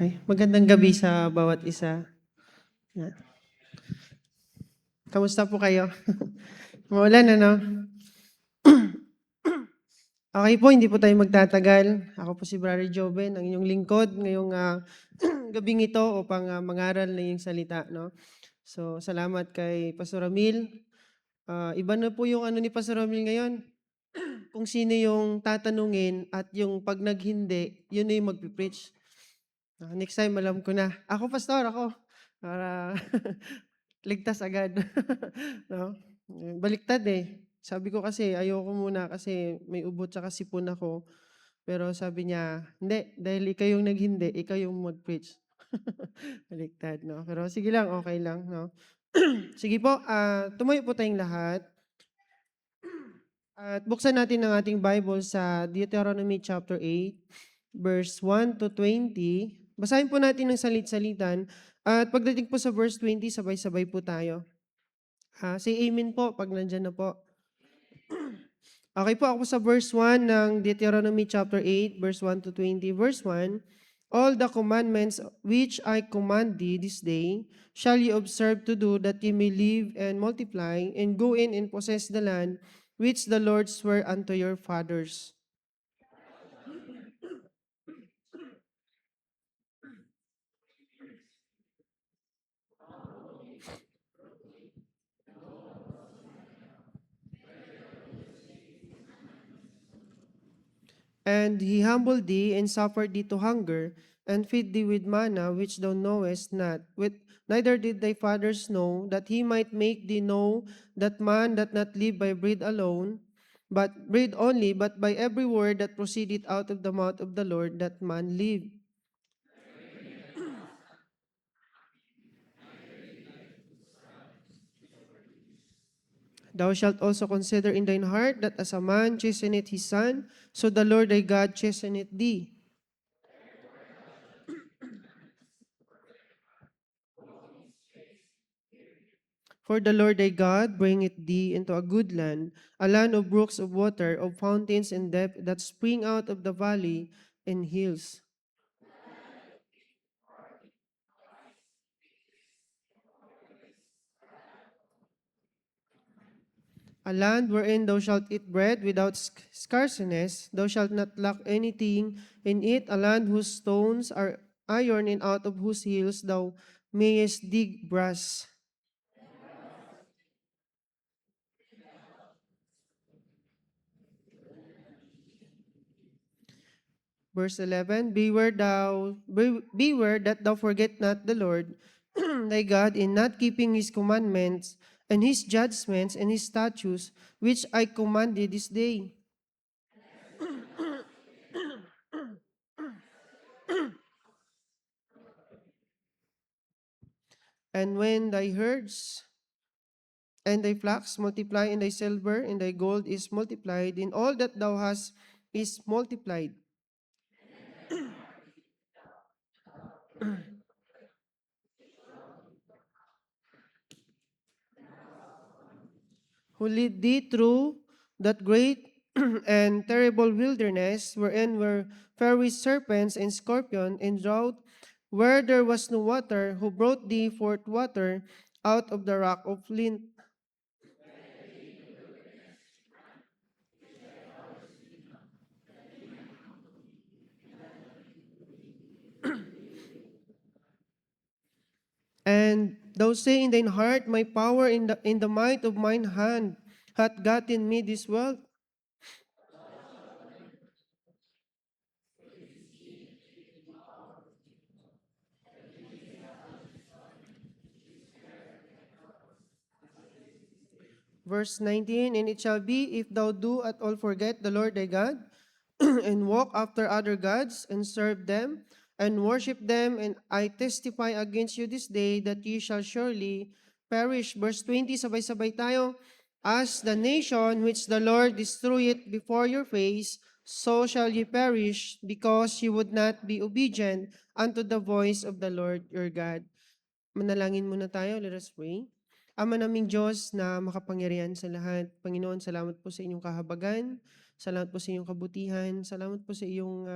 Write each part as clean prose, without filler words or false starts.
Okay. Magandang gabi sa bawat isa. Yan. Kamusta po kayo? Maulan, ano? Okay po, hindi po tayo magtatagal. Ako po si Brother Joven, ang inyong lingkod ngayong gabing ito upang mangaral na yung salita, no? So, salamat kay Pastor Ramil. Iba na po yung ano ni Pastor Ramil ngayon. Kung sino yung tatanungin at yung pag naghindi, yun na yung magpipreach. Next time, alam ko na. Ako, Pastor, ako. Para ligtas agad. No? Baliktad eh. Sabi ko kasi, ayoko muna kasi may ubot sa sipon ako. Pero sabi niya, hindi, dahil ikaw yung naghindi, ikaw yung mag-preach. Baliktad, no? Pero sige lang, okay lang, no? Sige po, tumayo po tayong lahat. At buksan natin ang ating Bible sa Deuteronomy chapter 8, verse 1 to 20. Basahin po natin ng salit-salitan. At pagdating po sa verse 20, sabay-sabay po tayo. Say amen po pag nandyan na po. Okay po, ako sa verse 1 ng Deuteronomy chapter 8, verse 1 to 20. Verse 1, all the commandments which I command thee this day shall ye observe to do, that ye may live and multiply, and go in and possess the land which the Lord sware unto your fathers. And he humbled thee, and suffered thee to hunger, and feed thee with manna which thou knowest not, neither did thy fathers know, that he might make thee know that man doth not live by bread alone, but bread only, but by every word that proceedeth out of the mouth of the Lord, that man live. Thou shalt also consider in thine heart that as a man chasteneth his son, so the Lord thy God chasteneth thee. For the Lord thy God bringeth thee into a good land, a land of brooks of water, of fountains and depth, that spring out of the valley and hills. A land wherein thou shalt eat bread without scarceness, thou shalt not lack anything in it, a land whose stones are iron, and out of whose hills thou mayest dig brass. Verse 11, beware that thou forget not the Lord thy God, in not keeping his commandments and his judgments and his statutes, which I command thee this day. And when thy herds and thy flocks multiply, and thy silver and thy gold is multiplied, in all that thou hast is multiplied. Who lead thee through that great and terrible wilderness, wherein were fiery serpents and scorpion and drought, where there was no water, who brought thee forth water out of the rock of flint. And thou say in thine heart, my power in the might of mine hand hath gotten me this wealth. Verse 19, and it shall be, if thou do at all forget the Lord thy God, and walk after other gods, and serve them, and worship them, and I testify against you this day, that ye shall surely perish. Verse 20, sabay-sabay tayo. As the nation which the Lord destroyeth before your face, so shall ye perish, because ye would not be obedient unto the voice of the Lord your God. Manalangin muna tayo, let us pray. Ama naming Diyos na makapangyarihan sa lahat, Panginoon, salamat po sa inyong kahabagan, salamat po sa inyong kabutihan, salamat po sa iyong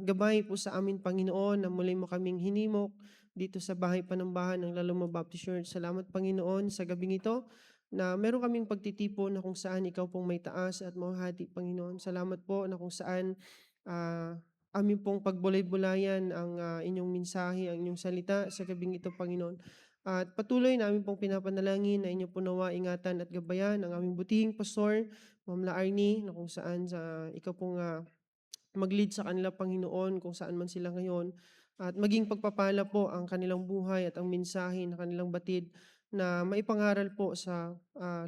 gabay po sa amin, Panginoon, na muli mo kaming hinimok dito sa bahay panambahan ng Laloma Baptist Church. Salamat, Panginoon, sa gabing ito na meron kaming pagtitipon na kung saan ikaw pong may taas at mahati, Panginoon. Salamat po na kung saan amin pong pagbulay-bulayan ang inyong mensahe, ang inyong salita sa gabing ito, Panginoon. At patuloy namin pong pinapanalangin na inyo po nawa ingatan at gabayan ang aming butihing pastor, Ma'am La Arnie, na kung saan ikaw pong mag-lead sa kanila, Panginoon, kung saan man sila ngayon. At maging pagpapala po ang kanilang buhay at ang mensahe na kanilang batid na maipangaral po sa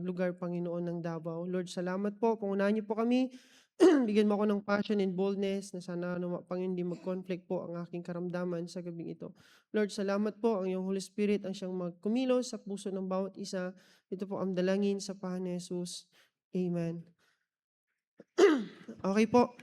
lugar, Panginoon, ng Davao. Lord, salamat po. Pangunahan niyo po kami. Bigyan mo ako ng passion and boldness na sana, Panginoon, di mag-conflict po ang aking karamdaman sa gabing ito. Lord, salamat po. Ang iyong Holy Spirit ang siyang magkumilos sa puso ng bawat isa. Ito po ang dalangin sa pangalan ni Jesus. Amen. Okay po.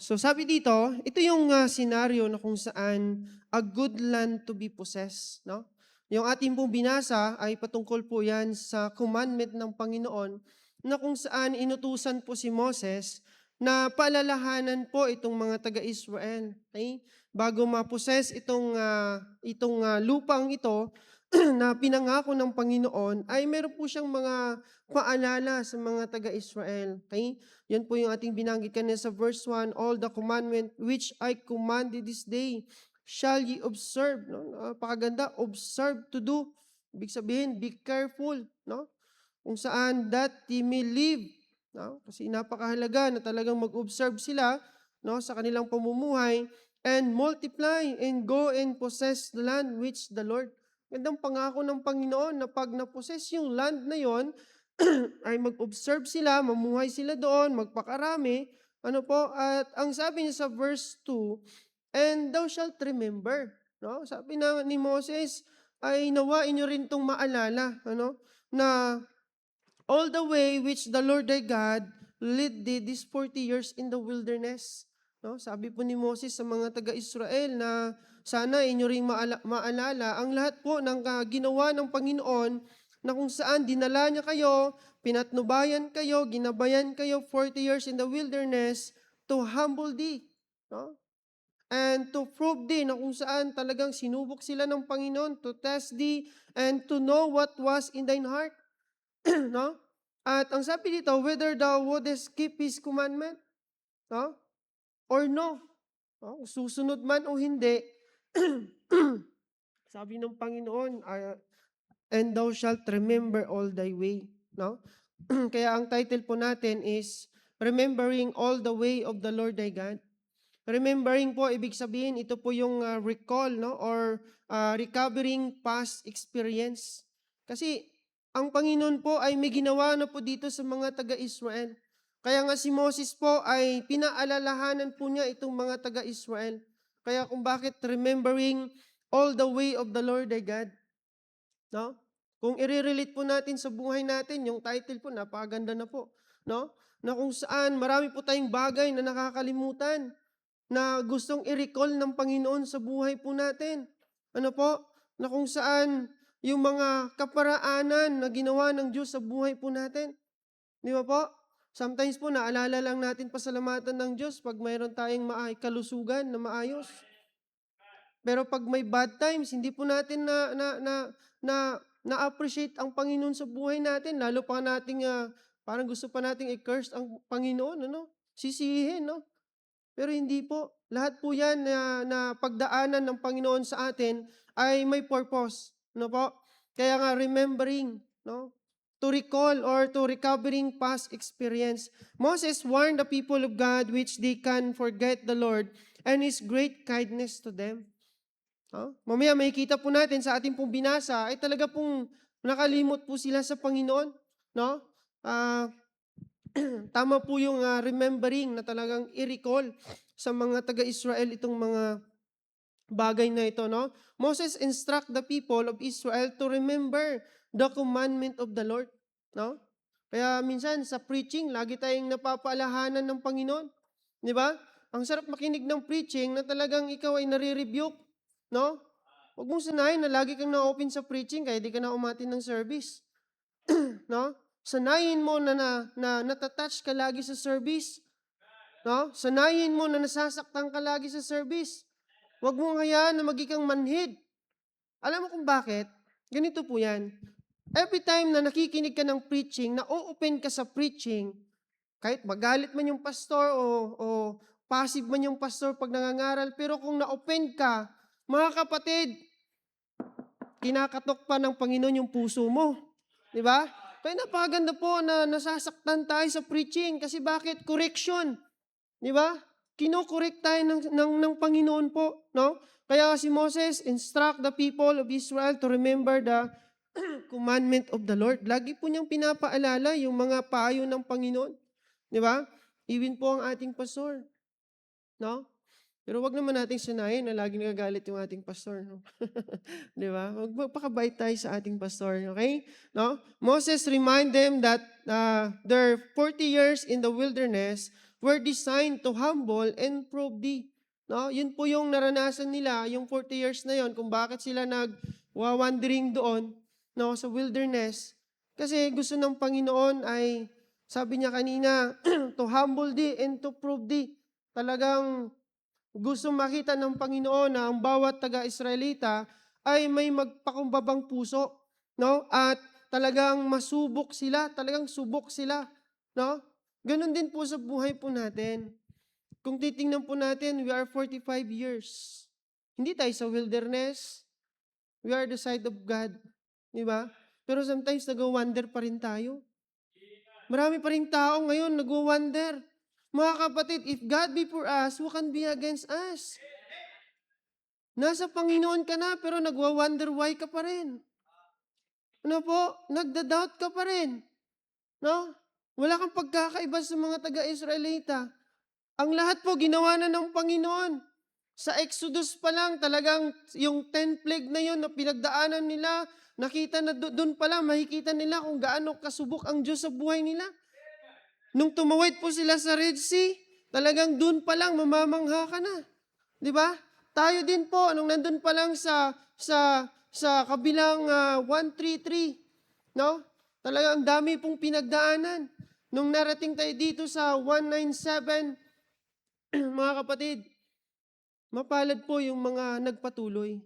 So sabi dito, ito yung senaryo na kung saan a good land to be possessed, no? Yung ating pong binasa ay patungkol po yan sa commandment ng Panginoon na kung saan inutusan po si Moses na paalalahanan po itong mga taga-Israel. Okay? Bago ma-possess itong lupang ito na pinangako ng Panginoon, ay meron po siyang mga paalala sa mga taga-Israel. Okay? Yan po yung ating binanggit kanina sa verse 1, all the commandment which I commanded this day shall ye observe. No? Napakaganda, observe to do. Ibig sabihin, be careful. No? Kung saan that ye may live. No? Kasi napakahalaga na talagang mag-observe sila, no, sa kanilang pamumuhay and multiply and go and possess the land which the Lord. Gandang pangako ng Panginoon na pag na-possess yung land na yon, ay mag-observe sila, mamuhay sila doon, magpakarami, ano po, at ang sabi niya sa verse 2, and thou shalt remember, no? Sabi na ni Moses, ay nawain niyo rin itong maalala, ano, na all the way which the Lord thy God led thee these 40 years in the wilderness. No? Sabi po ni Moses sa mga taga-Israel na sana inyo ring maalala ang lahat po ng ginawa ng Panginoon na kung saan dinala niya kayo, pinatnubayan kayo, ginabayan kayo 40 years in the wilderness to humble thee. No? And to prove thee na kung saan talagang sinubok sila ng Panginoon, to test thee and to know what was in thine heart. No? At ang sabi dito, whether thou wouldest keep His commandment, no? Or no. No? Susunod man o hindi, sabi ng Panginoon, and thou shalt remember all thy way. No? Kaya ang title po natin is, Remembering all the way of the Lord thy God. Remembering po, ibig sabihin, ito po yung recall, no? Or recovering past experience. Kasi ang Panginoon po ay may ginawa na po dito sa mga taga-Israel. Kaya nga si Moses po ay pinaalalahanan po niya itong mga taga-Israel. Kaya kung bakit remembering all the way of the Lord thy God. No? Kung i-relate po natin sa buhay natin, yung title po, napakaganda na po. No? Na kung saan marami po tayong bagay na nakakalimutan na gustong i-recall ng Panginoon sa buhay po natin. Ano po? Na kung saan yung mga kaparaanan na ginawa ng Diyos sa buhay po natin. Di ba po? Sometimes po, naalala lang natin pasalamatan ng Diyos pag mayroon tayong kalusugan na maayos. Pero pag may bad times, hindi po natin na-appreciate ang Panginoon sa buhay natin. Lalo pa nating, parang gusto pa nating i-curse ang Panginoon, ano? Sisihin, no? Pero hindi po. Lahat po yan na pagdaanan ng Panginoon sa atin ay may purpose. No po? Kaya nga remembering, no? To recall or to recovering past experience. Moses warned the people of God which they can forget the Lord and His great kindness to them. Mamaya makikita po natin sa ating pong binasa ay talaga pong nakalimot po sila sa Panginoon. No? Tama po yung remembering na talagang i-recall sa mga taga-Israel itong mga bagay na ito. No? Moses instruct the people of Israel to remember the commandment of the Lord. No? Kaya minsan sa preaching, lagi tayong napapaalahanan ng Panginoon. Di ba? Ang sarap makinig ng preaching na talagang ikaw ay nare-rebuke. No? Huwag mong sanayin na lagi kang na-open sa preaching kaya di ka na umatin ng service. No? Sanayin mo na natatouch ka lagi sa service. No? Sanayin mo na nasasaktan ka lagi sa service. Huwag mong hayaan na maging kang manhid. Alam mo kung bakit? Ganito po yan. Every time na nakikinig ka ng preaching, na-open ka sa preaching, kahit magalit man yung pastor o passive man yung pastor pag nangangaral, pero kung na-open ka, mga kapatid, kinakatok pa ng Panginoon yung puso mo. Di ba? Kaya napakaganda po na nasasaktan tayo sa preaching. Kasi bakit? Correction. Di ba? Kino-correct tayo ng Panginoon po. No? Kaya si Moses, instruct the people of Israel to remember the commandment of the Lord. Lagi po niyang pinapaalala yung mga payo ng Panginoon. Di ba? Even po ang ating pastor. No? Pero wag naman nating sanayin na laging nagagalit yung ating pastor. No? Di ba? Magpakabait tayo sa ating pastor. Okay? No? Moses remind them that their 40 years in the wilderness were designed to humble and prove thee. No? Yun po yung naranasan nila, yung 40 years na yon, kung bakit sila nag-wandering doon, no, sa wilderness. Kasi gusto ng Panginoon ay, sabi niya kanina, to humble thee and to prove thee. Talagang gusto makita ng Panginoon na ang bawat taga-Israelita ay may magpakumbabang puso, no? At talagang masubok sila, talagang subok sila, no? Ganon din po sa buhay po natin. Kung titingnan po natin, we are 45 years. Hindi tayo sa wilderness. We are the side of God. Di ba? Pero sometimes nag-wonder pa rin tayo. Marami pa rin tao ngayon nag-wonder. Mga kapatid, if God be for us, who can be against us? Nasa Panginoon ka na, pero nagwa-wonder why ka pa rin. Ano po? Nagda-doubt ka pa rin. No? Wala kang pagkakaiba sa mga taga-Israelita. Ang lahat po ginawa na ng Panginoon. Sa Exodus pa lang, talagang yung 10 plague na yun na pinagdaanan nila, nakita na doon pa lang, makikita nila kung gaano kasubok ang Diyos sa buhay nila. Nung tumawid po sila sa Red Sea, talagang doon pa lang mamamangha ka na. Di ba? Tayo din po, nung nandun pa lang sa kabilang 133, no? Talagang dami pong pinagdaanan. Nung narating tayo dito sa 197, mga kapatid, mapalad po yung mga nagpatuloy.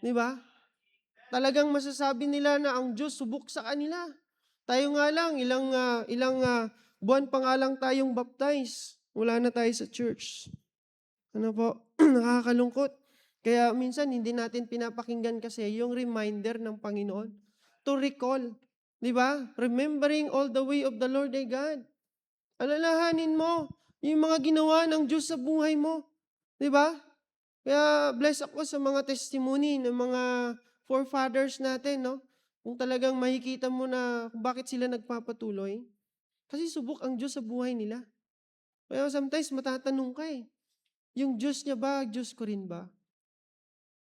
Di ba? Talagang masasabi nila na ang Diyos subok sa kanila. Tayo nga lang, ilang buwan pa nga lang tayong baptize. Wala na tayo sa church. Ano po? Nakakalungkot. Kaya minsan hindi natin pinapakinggan kasi yung reminder ng Panginoon to recall. Di ba? Remembering all the way of the Lord thy God. Alalahanin mo yung mga ginawa ng Diyos sa buhay mo. Di ba? Kaya bless ako sa mga testimony ng mga forefathers natin, no? Kung talagang makikita mo na kung bakit sila nagpapatuloy. Kasi subok ang Diyos sa buhay nila. Kaya sometimes matatanong ka eh. Yung Diyos niya ba, Diyos ko rin ba?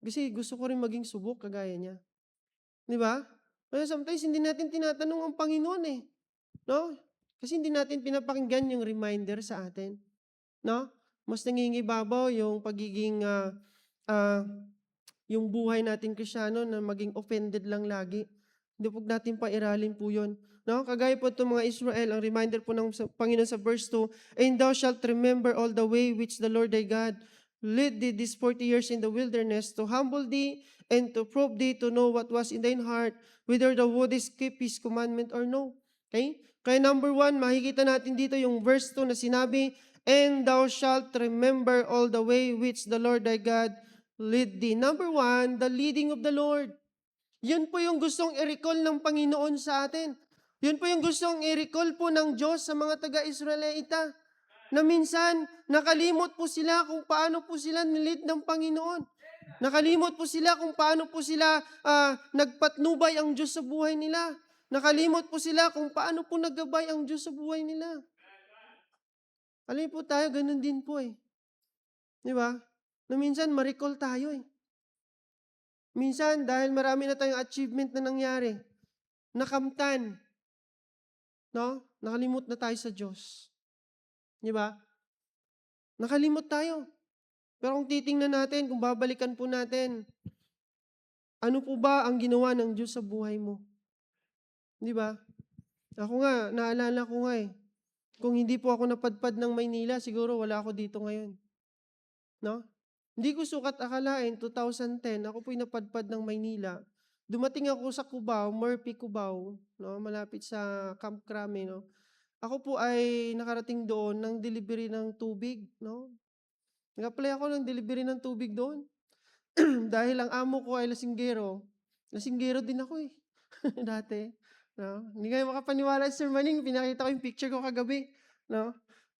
Kasi gusto ko rin maging subok kagaya niya. Di ba? Kaya sometimes hindi natin tinatanong ang Panginoon eh. No? Kasi hindi natin pinapakinggan yung reminder sa atin. No? Mas nangingibabaw yung pagiging yung buhay natin Kristyano na maging offended lang lagi. Hindi po natin pairalin po yun. No? Kagaya po itong mga Israel, ang reminder po ng Panginoon sa verse 2, and thou shalt remember all the way which the Lord thy God led thee these 40 years in the wilderness to humble thee and to probe thee to know what was in thine heart, whether thou wouldest keep His commandment or no. Okay? Kaya number 1, makikita natin dito yung verse 2 na sinabi, and thou shalt remember all the way which the Lord thy God lead thee. Number 1, the leading of the Lord. Yun po yung gustong i-recall ng Panginoon sa atin. Yun po yung gustong i-recall po ng Diyos sa mga taga-Israelita. Na minsan, nakalimot po sila kung paano po sila nilid ng Panginoon. Nakalimot po sila kung paano po sila nagpatnubay ang Diyos sa buhay nila. Nakalimot po sila kung paano po naggabay ang Diyos sa buhay nila. Alam po tayo, ganun din po eh. Di ba? Na minsan, ma-recall tayo eh. Minsan, dahil marami na tayong achievement na nangyari, nakamtan, no? Nakalimot na tayo sa Diyos. Di ba? Nakalimot tayo. Pero kung titingnan natin, kung babalikan po natin, ano po ba ang ginawa ng Diyos sa buhay mo? Di ba? Ako nga, naalala ko nga eh. Kung hindi po ako napadpad ng Maynila, siguro wala ako dito ngayon, 'no? Hindi ko sukat akalain 2010 ako po'y napadpad ng Maynila. Dumating ako sa Cubao, Murphy, Cubao, 'no, malapit sa Camp Crame, 'no. Ako po ay nakarating doon ng delivery ng tubig, 'no. Nag-apply ako ng delivery ng tubig doon. Dahil ang amo ko ay lasinggero. Lasinggero din ako, eh, dati, 'no. Hindi kayo makapaniwala, Sir Manning, pinakita ko yung picture ko kagabi, 'no.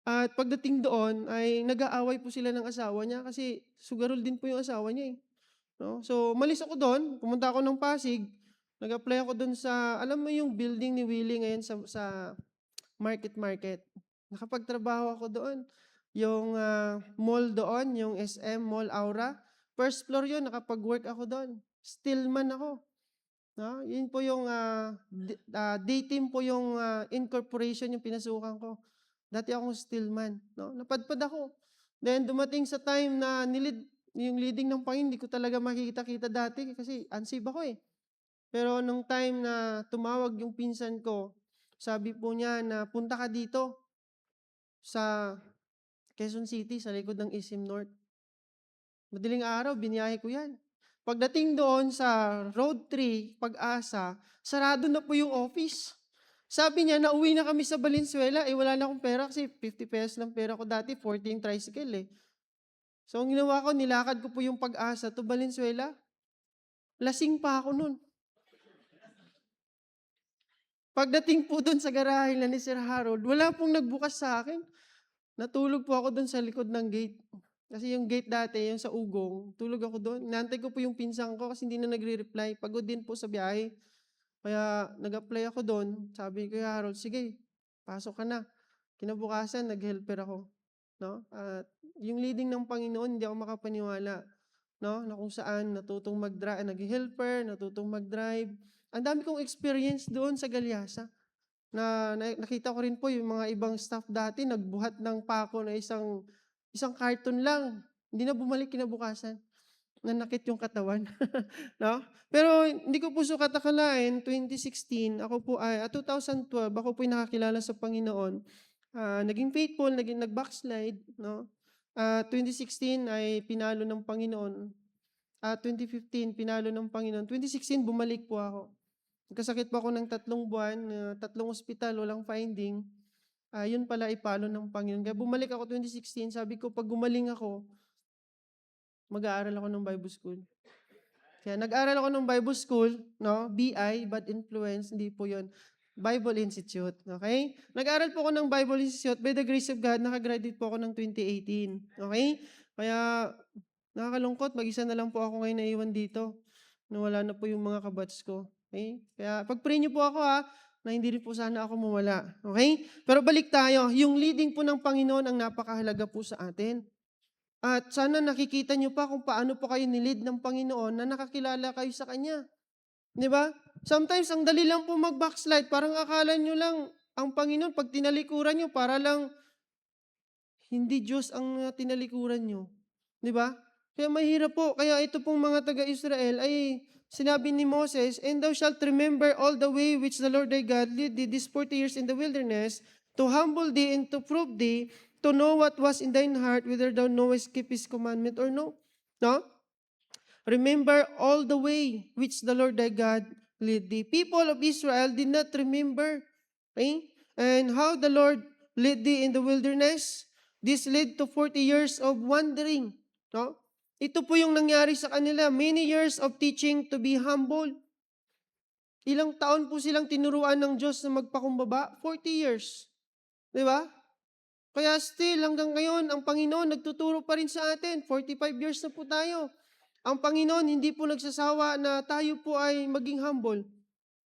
At pagdating doon ay nag-aaway po sila ng asawa niya kasi sugarol din po yung asawa niya, eh, 'no. So, umalis ako do'n, pumunta ako ng Pasig, nag-apply ako do'n sa alam mo yung building ni Willie ngayon sa market. Nakapagtrabaho ako doon. Yung, mall doon, yung SM Mall Aura, first floor yun, nakapag-work ako doon. Stillman ako, 'no. Yun po yung, day team po yung, incorporation yung pinasukan ko. Dati akong stillman, 'no, napadpad ako. Then dumating sa time na yung leading ng Panginoon, hindi ko talaga makikita-kita dati kasi unsaved ako, eh. Pero nung time na tumawag yung pinsan ko, sabi po niya na, "Punta ka dito sa Quezon City, sa likod ng SM North." Madaling araw, biniyahe ko 'yan. Pagdating doon sa Road 3, Pag-asa, sarado na po yung office. Sabi niya, nauwi na kami sa Valenzuela, eh, wala na akong pera kasi ₱50 lang pera ko dati, 40 yung tricycle, eh. So, ang ginawa ko, nilakad ko po yung Pag-asa to Valenzuela. Lasing pa ako nun. Pagdating po dun sa garahe na ni Sir Harold, wala pong nagbukas sa akin. Natulog po ako dun sa likod ng gate. Kasi yung gate dati, yung sa ugong, tulog ako dun. Inaantay ko po yung pinsan ko kasi hindi na nagre-reply. Pagod din po sa biyahe. Kaya nag-apply ako dun. Sabi ko kay Harold, "Sige, pasok ka na." Kinabukasan, nag-helper ako, 'no? At yung leading ng Panginoon, hindi ako makapaniwala, 'no, na kung saan natutong naghe-helper, natutong mag-drive. Ang dami kong experience doon sa Galyasa. Nakita ko rin po yung mga ibang staff dati nagbuhat ng pako na isang isang karton lang, hindi na bumalik kinabukasan, nanakit yung katawan, 'no? Pero hindi ko po sukat akalain 2016 ako po ay 2012 ako po'y nakakilala sa Panginoon, naging faithful, nag-backslide, 'no? 2016 ay pinalo ng Panginoon, 2015 pinalo ng Panginoon, 2016 bumalik po ako. Nagkasakit po ako ng 3 buwan, 3 ospital, walang finding. Yun pala ipalo ng Panginoon. Kaya bumalik ako 2016, sabi ko 'pag gumaling ako, mag-aaral ako ng Bible school. Kaya nag-aral ako ng Bible school, 'no, BI, Bad Influence, hindi po yun, Bible Institute, okay? Nag-aral po ako ng Bible Institute, by the grace of God, naka-graduate po ako ng 2018, okay? Kaya nakakalungkot, mag-isa na lang po ako ngayon naiwan dito, na wala na po yung mga ka-batch ko, okay? Kaya pag-pray niyo po ako, na hindi rin po sana ako mawala, okay? Pero balik tayo, yung leading po ng Panginoon ang napakahalaga po sa atin. At sana nakikita niyo pa kung paano po kayo ni-lead ng Panginoon na nakakilala kayo sa Kanya, 'di ba? Sometimes ang dali lang po mag-backslide, parang akala niyo lang ang Panginoon 'pag tinalikuran niyo para lang hindi Diyos ang, tinalikuran niyo, 'di ba? Kaya mahirap po, kaya ito pong mga taga-Israel ay sinabi ni Moses, "And thou shalt remember all the way which the Lord thy God led thee these 40 years in the wilderness, to humble thee and to prove thee, to know what was in thine heart, whether thou knowest keep his commandment or no." No? Remember all the way which the Lord thy God led thee. People of Israel did not remember, okay? And how the Lord led thee in the wilderness. This led to 40 years of wandering. No? Ito po yung nangyari sa kanila. Many years of teaching to be humble. Ilang taon po silang tinuruan ng Diyos na magpakumbaba? 40 years. Di ba? Kaya still hanggang ngayon, ang Panginoon nagtuturo pa rin sa atin. 45 years na po tayo. Ang Panginoon hindi po nagsasawa na tayo po ay maging humble.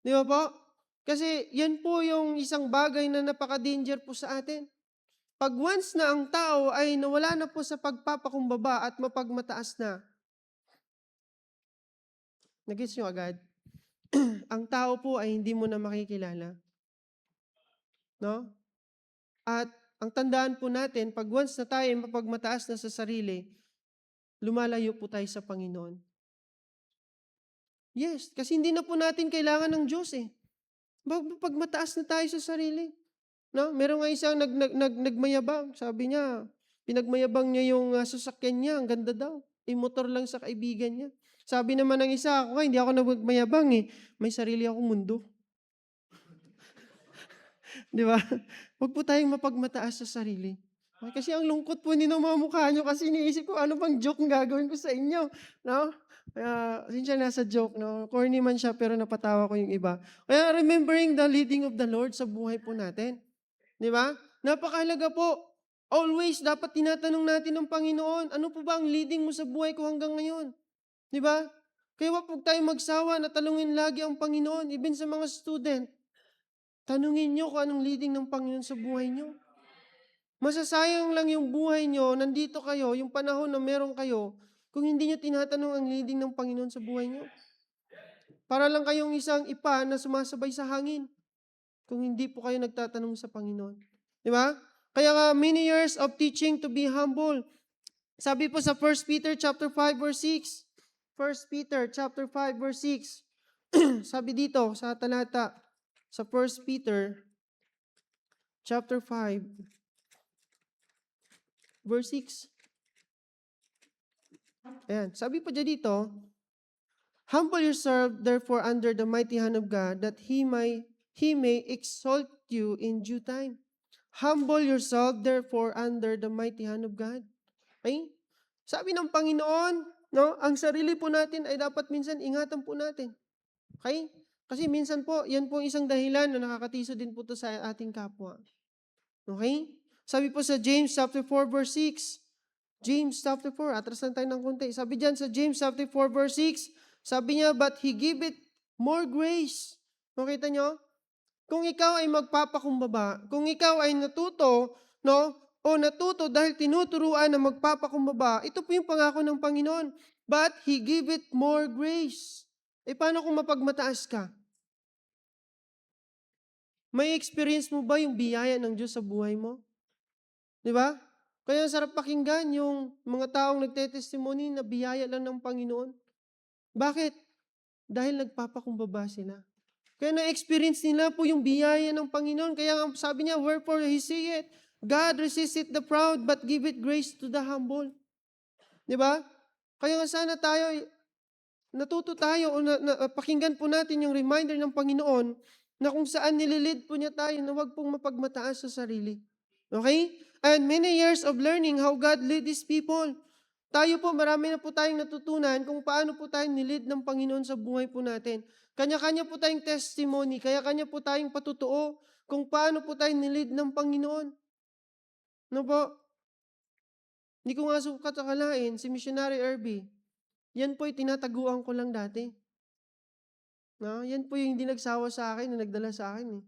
Di ba po? Kasi yan po yung isang bagay na napaka-danger po sa atin. Pag once na ang tao ay nawala na po sa pagpapakumbaba at mapagmataas na, nag-gets nyo agad? Ang tao po ay hindi mo na makikilala. No? At ang tandaan po natin, pag once na tayo ay mapagmataas na sa sarili, lumalayo po tayo sa Panginoon. Yes, kasi hindi na po natin kailangan ng Diyos, eh. Pag mataas na tayo sa sarili. No? Meron nga isang nagmayabang, sabi niya, pinagmayabang niya yung sasakyan niya, ang ganda daw. Motor lang sa kaibigan niya. Sabi naman ng isa, ako nga, hindi ako nagmayabang eh. May sarili akong mundo. Di ba? Huwag po tayong mapagmataas sa sarili. Kasi ang lungkot po ng mga mukha nyo kasi iniisip ko, ano bang joke ang gagawin ko sa inyo? No? Kaya, siya nasa joke, no? Corny man siya, pero napatawa ko yung iba. Kaya remembering the leading of the Lord sa buhay po natin. Di ba? Napakahalaga po. Always, dapat tinatanong natin ng Panginoon, ano po ba ang leading mo sa buhay ko hanggang ngayon? Di ba? Kaya wag po tayong magsawa na talungin lagi ang Panginoon, even sa mga student. Tanungin nyo kung anong leading ng Panginoon sa buhay nyo. Masasayang lang yung buhay nyo, nandito kayo, yung panahon na meron kayo, kung hindi nyo tinatanong ang leading ng Panginoon sa buhay nyo. Para lang kayong isang ipa na sumasabay sa hangin, kung hindi po kayo nagtatanong sa Panginoon. Di ba? Kaya nga, many years of teaching to be humble. Sabi po sa 1 Peter chapter 5 verse 6. 1 Peter chapter 5 verse 6. Sabi dito sa talata sa 1 Peter chapter 5 verse 6. Ayan, sabi po dyan dito, humble yourself therefore under the mighty hand of God that He may exalt you in due time. Humble yourself therefore under the mighty hand of God. Okay? Sabi ng Panginoon, no, ang sarili po natin ay dapat minsan ingatan po natin. Okay? Kasi minsan po, yan po isang dahilan na nakakatiso din po to sa ating kapwa. Okay? Sabi po sa James chapter 4 verse 6. James chapter 4, atras lang tayo ng konti. Sabi dyan sa James chapter 4 verse 6, sabi niya, but He give it more grace. Makita nyo? Kung ikaw ay magpapakumbaba, kung ikaw ay natuto, no, o natuto dahil tinuturuan na magpapakumbaba, ito po yung pangako ng Panginoon. But He give it more grace. Paano kung mapagmataas ka? May experience mo ba yung biyaya ng Diyos sa buhay mo? Di ba? Kaya sarap pakinggan yung mga taong nagte-testimony na biyaya lang ng Panginoon. Bakit? Dahil nagpapakumbaba sila. Kaya na-experience nila po yung biyaya ng Panginoon. Kaya sabi niya, wherefore He saith, God resisteth the proud, but giveth grace to the humble. Di ba? Kaya nga sana tayo, natuto tayo, o pakinggan po natin yung reminder ng Panginoon na kung saan nililid po niya tayo na huwag pong mapagmataas sa sarili. Okay? And many years of learning how God lead His people. Tayo po, marami na po tayong natutunan kung paano po tayong nilid ng Panginoon sa buhay po natin. Kanya-kanya po tayong testimony, kanya-kanya po tayong patutuo kung paano po tayong nilid ng Panginoon. No po? Hindi ko nga sukat akalain, si Missionary Irby, yan po'y tinataguan ko lang dati. No? Yan po yung hindi nagsawa sa akin, na nagdala sa akin.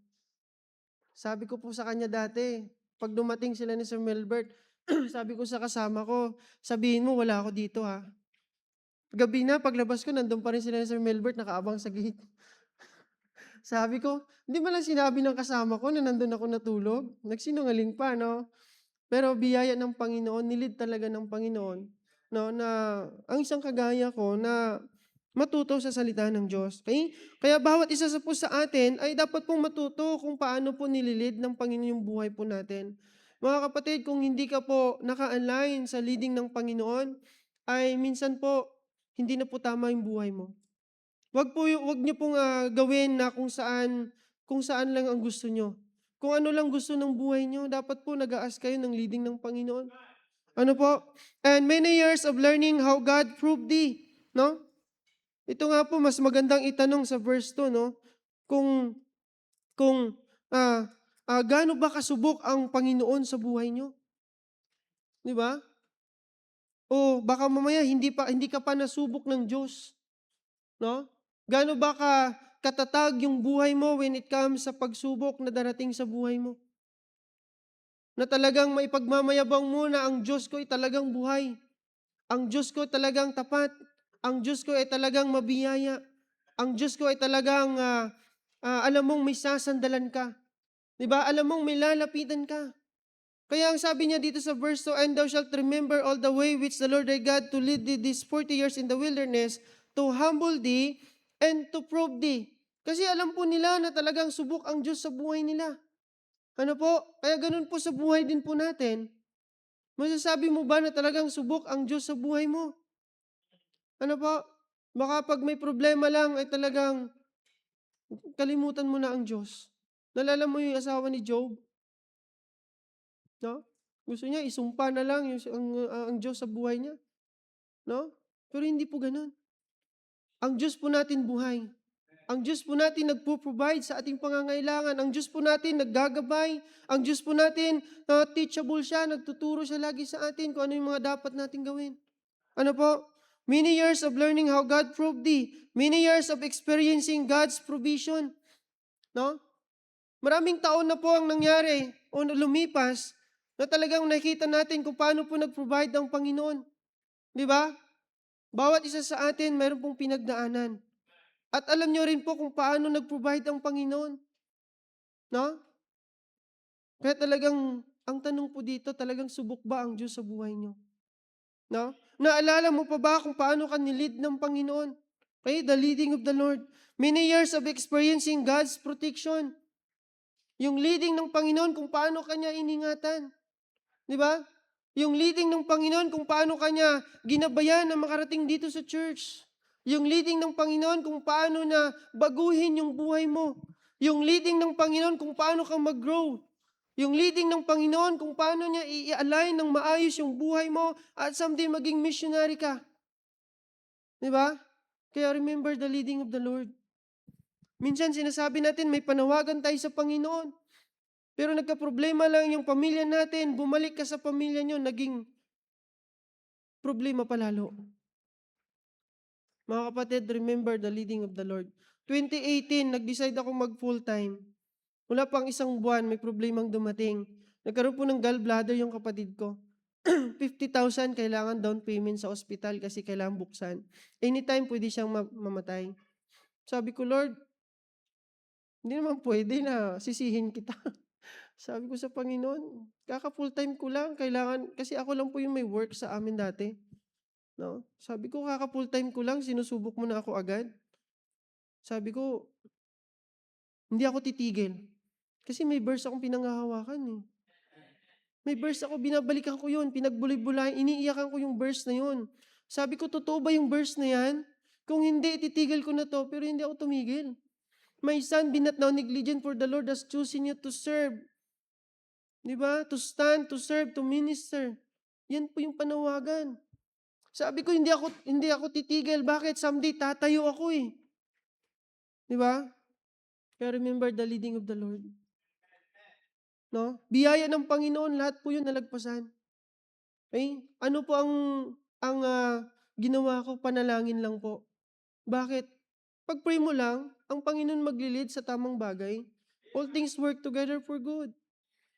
Sabi ko po sa kanya dati, pag dumating sila ni Sir Melbert, sabi ko sa kasama ko, sabihin mo wala ako dito ha. Gabi na, paglabas ko, nandun pa rin sila ni Sir Melbert, nakaabang sa gate. Sabi ko, hindi mo lang sinabi ng kasama ko na nandun ako natulog. Nagsinungaling pa, no? Pero biyaya ng Panginoon, nilid talaga ng Panginoon, no, na ang isang kagaya ko na matuto sa salita ng Diyos. Okay? Kaya bawat isa sa po sa atin ay dapat pong matuto kung paano po nililid ng Panginoon yung buhay po natin. Mga kapatid, kung hindi ka po naka-align sa leading ng Panginoon, ay minsan po, hindi na po tama yung buhay mo. Wag niyo pong gawin na kung saan lang ang gusto niyo. Kung ano lang gusto ng buhay niyo, dapat po nag-aas kayo ng leading ng Panginoon. Ano po? And many years of learning how God proved thee, no? Ito nga po, mas magandang itanong sa verse 2, no? Kung gaano ba kasubok ang Panginoon sa buhay niyo? Di ba? O baka mamaya hindi ka pa nasubok ng Diyos, no? Gaano ba katatag yung buhay mo when it comes sa pagsubok na darating sa buhay mo? Na talagang maipagmamayabang mo na ang Diyos ko ay talagang buhay. Ang Diyos ko ay talagang tapat. Ang Diyos ko ay talagang mabiyaya. Ang Diyos ko ay talagang, alam mong may sasandalan ka. Diba? Alam mong may lalapitan ka. Kaya ang sabi niya dito sa verse 2, and thou shalt remember all the way which the Lord thy God to lead thee these 40 years in the wilderness, to humble thee, and to prove thee. Kasi alam po nila na talagang subok ang Diyos sa buhay nila. Ano po? Kaya ganun po sa buhay din po natin. Masasabi mo ba na talagang subok ang Diyos sa buhay mo? Ano po? Baka pag may problema lang ay talagang kalimutan mo na ang Diyos. Nalala mo yung asawa ni Job, no? Gusto niya isumpa na lang ang Diyos sa buhay niya, no? Pero hindi po gano'n. Ang Diyos po natin buhay. Ang Diyos po natin nagpo-provide sa ating pangangailangan. Ang Diyos po natin naggagabay. Ang Diyos po natin teachable siya, nagtuturo siya lagi sa atin kung ano yung mga dapat natin gawin. Ano po? Many years of learning how God proved thee. Many years of experiencing God's provision. No? Maraming taon na po ang nangyari o lumipas na talagang nakita natin kung paano po nag-provide ang Panginoon. Di ba? Bawat isa sa atin mayroon pong pinagdaanan. At alam nyo rin po kung paano nag-provide ang Panginoon. No? Kaya talagang, ang tanong po dito, talagang subok ba ang Diyos sa buhay nyo? No? Naalala mo pa ba kung paano ka nilid ng Panginoon? Okay, the leading of the Lord. Many years of experiencing God's protection. Yung leading ng Panginoon kung paano kanya iningatan. Di ba? Yung leading ng Panginoon kung paano kanya ginabayan na makarating dito sa church. Yung leading ng Panginoon kung paano na baguhin yung buhay mo. Yung leading ng Panginoon kung paano ka mag-grow. Yung leading ng Panginoon kung paano niya i-align ng maayos yung buhay mo at someday maging missionary ka. Di ba? Kaya remember the leading of the Lord. Minsan sinasabi natin may panawagan tayo sa Panginoon. Pero nagka-problema lang yung pamilya natin, bumalik ka sa pamilya nyo, naging problema palalo. Mga kapatid, remember the leading of the Lord. 2018, nag-decide ako mag-full-time. Wala pang isang buwan, may problemang dumating. Nagkaroon po ng gallbladder yung kapatid ko. 50,000 kailangan down payment sa ospital kasi kailangan buksan. Anytime pwede siyang mamatay. Sabi ko, Lord, hindi naman pwede na sisihin kita. Sabi ko sa Panginoon, kaka-full time ko lang, kailangan, kasi ako lang po yung may work sa amin dati. No? Sabi ko, kaka-full time ko lang, sinusubok mo na ako agad. Sabi ko, hindi ako titigil. Kasi may verse akong pinanghahawakan eh. May verse ako, binabalikan ko yun, pinagbulay-bulay, iniiyakan ko yung verse na yun. Sabi ko, totoo ba yung verse na yan? Kung hindi, titigil ko na to, pero hindi ako tumigil. My son, be not now negligent, for the Lord has chosen you to serve. Diba? To stand, to serve, to minister. Yan po yung panawagan. Sabi ko, hindi ako titigil. Bakit? Someday tatayo ako eh. Diba? Kaya remember the leading of the Lord. No? Biyaya ng Panginoon, lahat po yun nalagpasan. Okay? Ano po ang ginawa ko? Panalangin lang po. Bakit? Pag-pray mo lang, ang Panginoon maglilid sa tamang bagay. All things work together for good.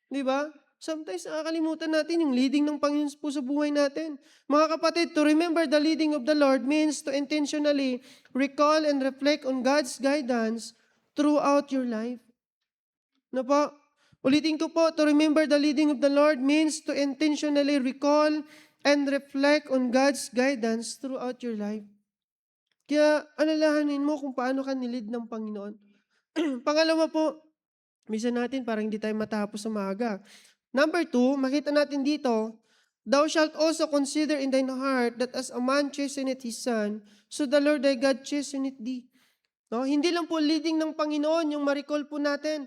Di ba? Sometimes nakakalimutan natin yung leading ng Panginoon po sa buhay natin. Mga kapatid, to remember the leading of the Lord means to intentionally recall and reflect on God's guidance throughout your life. Ano po? Ulitin ko po, to remember the leading of the Lord means to intentionally recall and reflect on God's guidance throughout your life. Kaya alalahanin mo kung paano ka nilid ng Panginoon. Pangalawa po, minsan natin parang hindi tayo matapos sa maaga. Number 2, makita natin dito, thou shalt also consider in thine heart that as a man chasteneth his son, so the Lord thy God chasteneth thee. No? Hindi lang po leading ng Panginoon yung ma-recall po natin.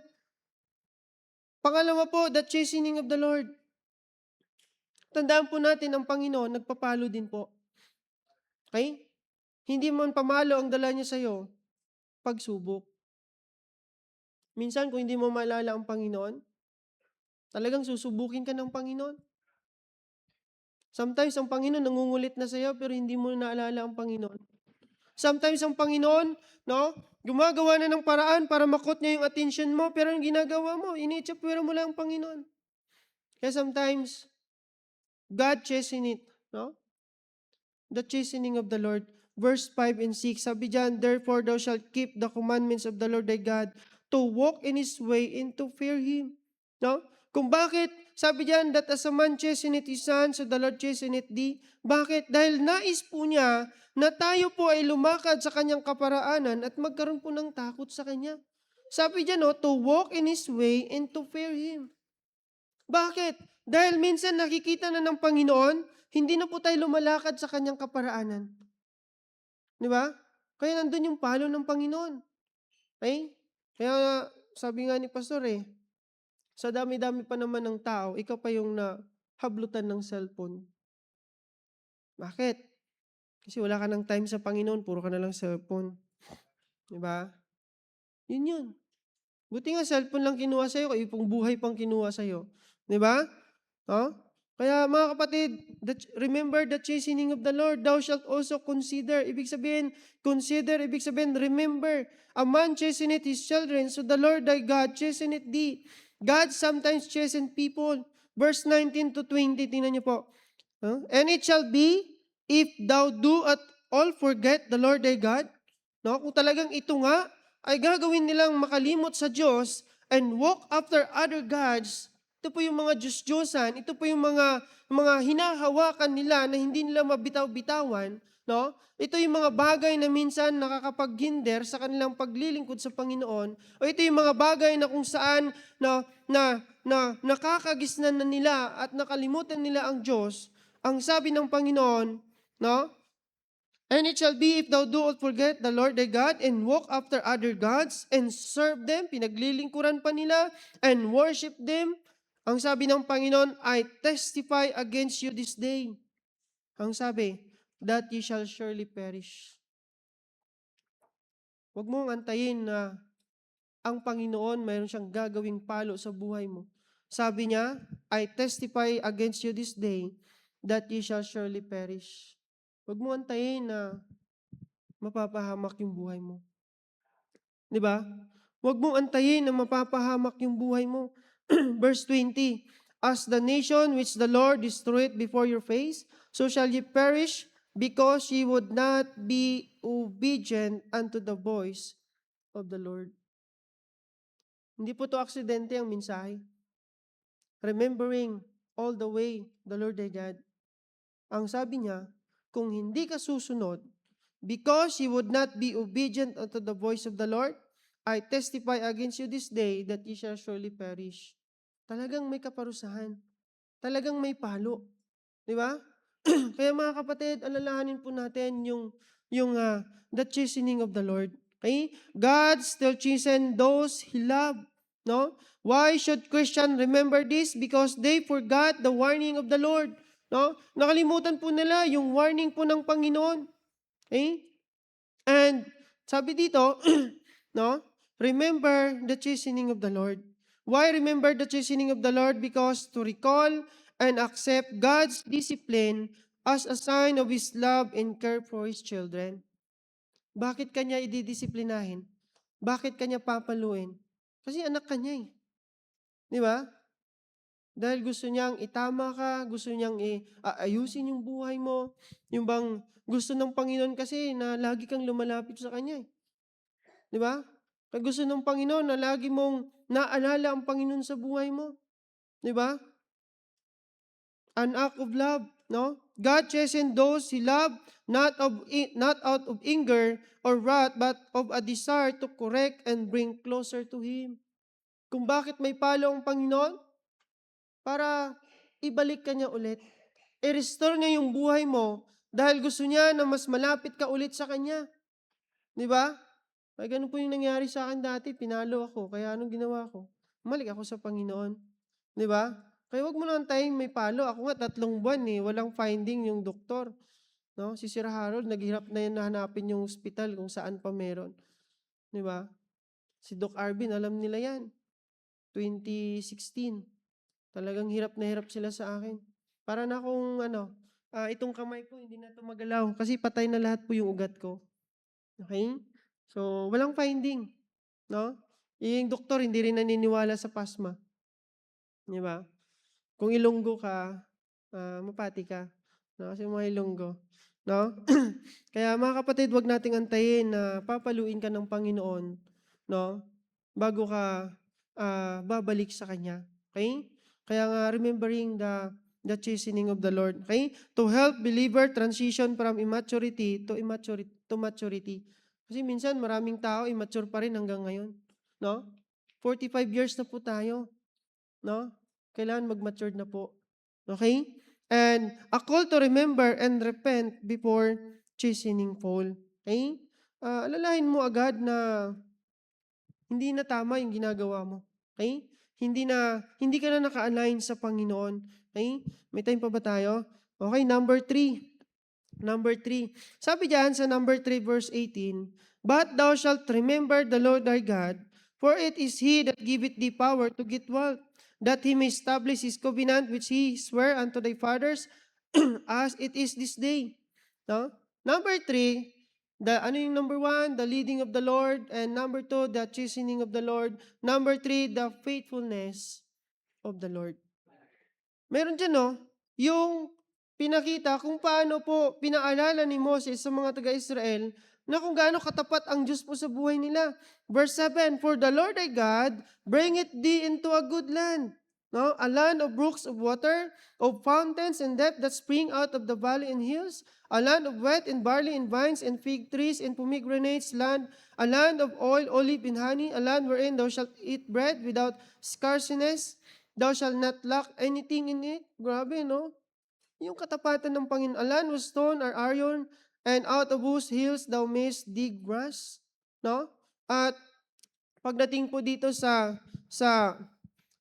Pangalawa po, the chastening of the Lord. Tandaan po natin, ang Panginoon, nagpapalo din po. Okay? Hindi man pamalo ang dala niya sa'yo, pagsubok. Minsan, kung hindi mo maalala ang Panginoon, talagang susubukin ka ng Panginoon. Sometimes, ang Panginoon nangungulit na sa'yo, pero hindi mo naalala ang Panginoon. Sometimes, ang Panginoon, no, gumagawa na ng paraan para makot niya yung attention mo, pero ang ginagawa mo, iniitsapwera mo lang ang Panginoon. Kaya sometimes, God chasten it, no? The chastening of the Lord. Verse 5 and 6, sabi dyan, therefore thou shalt keep the commandments of the Lord thy God, to walk in His way and to fear Him. No? Kung bakit, sabi dyan, that as a man chasteneth his son, so the Lord chasteneth thee. Bakit? Dahil nais po niya na tayo po ay lumakad sa kanyang kaparaanan at magkaroon po ng takot sa kanya. Sabi diyan, no, to walk in His way and to fear Him. Bakit? Dahil minsan nakikita na ng Panginoon, hindi na po tayo lumalakad sa Kanyang kaparaanan. Di ba? Kaya nandun yung palo ng Panginoon. Okay? Kaya sabi nga ni Pastor sa dami-dami pa naman ng tao, ikaw pa yung nahablutan ng cellphone. Bakit? Kasi wala ka ng time sa Panginoon, puro ka na lang cellphone. Di ba? Yun. Buti nga cellphone lang kinuha sa'yo, kaya ipong buhay pang kinuha sa'yo. Di ba? Oh? Kaya mga kapatid, remember the chastening of the Lord, thou shalt also consider. Ibig sabihin, remember. A man chasteneth his children, so the Lord thy God chasteneth thee. God sometimes chasten people. Verse 19 to 20, tingnan niyo po. And it shall be, if thou do at all forget the Lord thy God, no? Kung talagang ito nga, ay gagawin nilang makalimot sa Diyos and walk after other gods. Ito po yung mga Diyos-Diyosan, ito po yung mga hinahawakan nila na hindi nila mabitaw-bitawan, no? Ito yung mga bagay na minsan nakakapaghinder sa kanilang paglilingkod sa Panginoon, o ito yung mga bagay na kung saan na nakakagisnan na nila at nakalimutan nila ang Diyos. Ang sabi ng Panginoon, no? And it shall be, if thou do forget the Lord thy God, and walk after other gods, and serve them, pinaglilingkuran pa nila, and worship them, ang sabi ng Panginoon, I testify against you this day. Ang sabi, that ye shall surely perish. Huwag mong antayin na ang Panginoon mayroon siyang gagawing palo sa buhay mo. Sabi niya, I testify against you this day, that ye shall surely perish. Huwag mo antayin na mapapahamak yung buhay mo. Di ba? Huwag mong antayin na mapapahamak yung buhay mo. Verse 20, as the nation which the Lord destroyed before your face, so shall ye perish, because ye would not be obedient unto the voice of the Lord. Hindi po to aksidente ang mensahe. Remembering all the way the Lord thy God. Ang sabi niya, kung hindi ka susunod, because you would not be obedient unto the voice of the Lord, I testify against you this day that ye shall surely perish. Talagang may kaparusahan. Talagang may palo. Di ba? Kaya mga kapatid, alalahanin po natin the chastening of the Lord. Okay? God still chasten those He loved. No? Why should Christian remember this? Because they forgot the warning of the Lord. No? Nakalimutan po nila yung warning po ng Panginoon. Okay? And sabi dito, no? Remember the chastening of the Lord. Why remember the chastening of the Lord? Because to recall and accept God's discipline as a sign of His love and care for His children. Bakit kanya ididisiplinahin? Bakit kanya papaluin? Kasi anak kanya Di ba? Dahil gusto niyang itama ka, gusto niyang ayusin yung buhay mo. Yung bang gusto ng Panginoon kasi na lagi kang lumalapit sa Kanya. Di ba? Kaya gusto ng Panginoon na lagi mong naalala ang Panginoon sa buhay mo. Di ba? An act of love, no? God chastened those He loved, not out of anger or wrath, but of a desire to correct and bring closer to Him. Kung bakit may palo ang Panginoon? Para ibalik ka niya ulit. I-restore niya yung buhay mo dahil gusto niya na mas malapit ka ulit sa Kanya. Di ba? Ay, ganun po yung nangyari sa akin dati. Pinalo ako. Kaya anong ginawa ko? Umalik ako sa Panginoon. Di ba? Kaya wag mo lang tayong may palo. Ako nga 3 buwan walang finding yung doktor. No? Si Sir Harold, naghihirap na yan hanapin yung hospital kung saan pa meron. Di ba? Si Doc Arvin, alam nila yan. 2016. Talagang hirap na hirap sila sa akin. Para na akong itong kamay ko, hindi na ito magalaw. Kasi patay na lahat po yung ugat ko. Okay? So, walang finding. No? Yung doktor, hindi rin naniniwala sa pasma. Di ba? Kung Ilonggo ka, mapati ka. No? Kasi mga Ilonggo. No? Kaya mga kapatid, wag nating antayin na papaluin ka ng Panginoon, no? Bago ka babalik sa Kanya. Okay? Kaya nga, remembering the chastening of the Lord. Okay? To help believer transition from immaturity to maturity. Kasi minsan, maraming tao, immature pa rin hanggang ngayon. no? 45 years na po tayo, no? Kailangan mag-mature na po. Okay? And a call to remember and repent before chastening fall. Okay? Alalahin mo agad na hindi na tama yung ginagawa mo. Okay? Hindi ka na naka-align sa Panginoon. Okay? May time pa ba tayo? Okay, number 3. Number 3. Sabi diyan sa number 3 verse 18, "But thou shalt remember the Lord thy God, for it is He that giveth thee power to get wealth, that He may establish His covenant which He sware unto thy fathers, as it is this day." No? Number 3, ano yung number 1? The leading of the Lord. And number 2, the chastening of the Lord. Number 3, the faithfulness of the Lord. Meron dyan, no? Yung pinakita kung paano po pinaalala ni Moses sa mga taga-Israel na kung gaano katapat ang Diyos po sa buhay nila. Verse 7, "For the Lord thy God bringeth thee into a good land, no? A land of brooks of water, of fountains and depth that spring out of the valley and hills, a land of wheat and barley and vines and fig trees and pomegranates, a land of oil, olive and honey, a land wherein thou shalt eat bread without scarceness. Thou shalt not lack anything in it." Grabe, no? Yung katapatan ng Panginoon. "A land whose stone are iron, and out of whose hills thou mayst dig grass." No? At pagdating po dito sa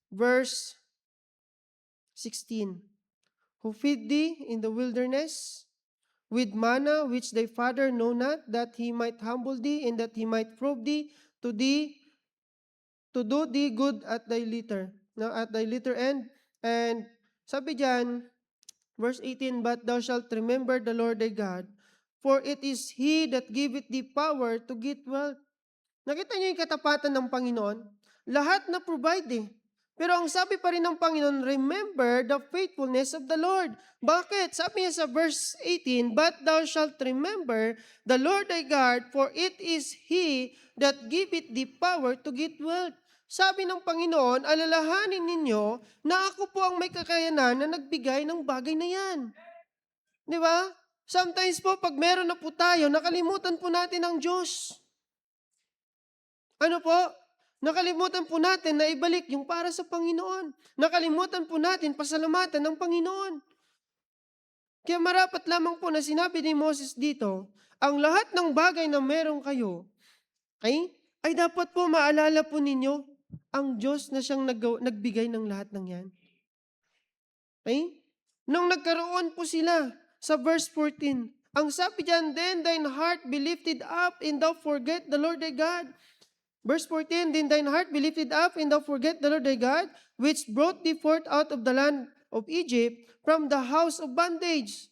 verse 16, "Who feed thee in the wilderness with manna which thy father know not, that he might humble thee, and that he might prove thee to do thee good at thy latter end." And sabi diyan, verse 18, "But thou shalt remember the Lord thy God, for it is He that giveth thee power to get wealth." Nakita niyo yung katapatan ng Panginoon? Lahat na provide eh. Pero ang sabi pa rin ng Panginoon, remember the faithfulness of the Lord. Bakit? Sabi niya sa verse 18, "But thou shalt remember the Lord thy God, for it is He that giveth thee power to get wealth." Sabi ng Panginoon, alalahanin ninyo na ako po ang may kakayanan na nagbigay ng bagay na yan. Di ba? Sometimes po, pag meron na po tayo, nakalimutan po natin ang Diyos. Ano po? Nakalimutan po natin na ibalik yung para sa Panginoon. Nakalimutan po natin pasalamatan ng Panginoon. Kaya marapat lamang po na sinabi ni Moses dito, ang lahat ng bagay na meron kayo, ay dapat po maalala po ninyo ang Diyos na siyang nagbigay ng lahat ng yan. Nung nagkaroon po sila sa verse 14, ang sabi diyan, "Then thine heart be lifted up, and thou forget the Lord thy God." Verse 14, "Then thine heart be lifted up, and thou forget the Lord thy God, which brought thee forth out of the land of Egypt, from the house of bondage."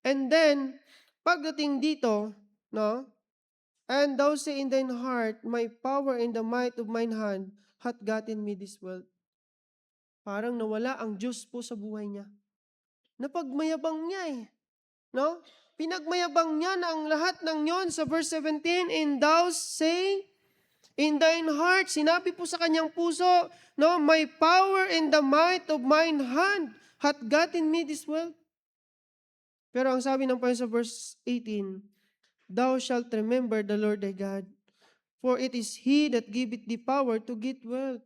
And then, pagdating dito, no? "And thou say in thine heart, my power and the might of mine hand hath gotten me this wealth." Parang nawala ang Diyos po sa buhay niya. Napagmayabang niya eh. No? Pinagmayabang niya na ang lahat ng yon sa verse 17, "And thou say in thine heart," sinabi po sa kanyang puso, no, "My power and the might of mine hand hath gotten me this wealth." Pero ang sabi ng Panginoon sa verse 18, "Thou shalt remember the Lord thy God, for it is He that giveth thee power to get wealth."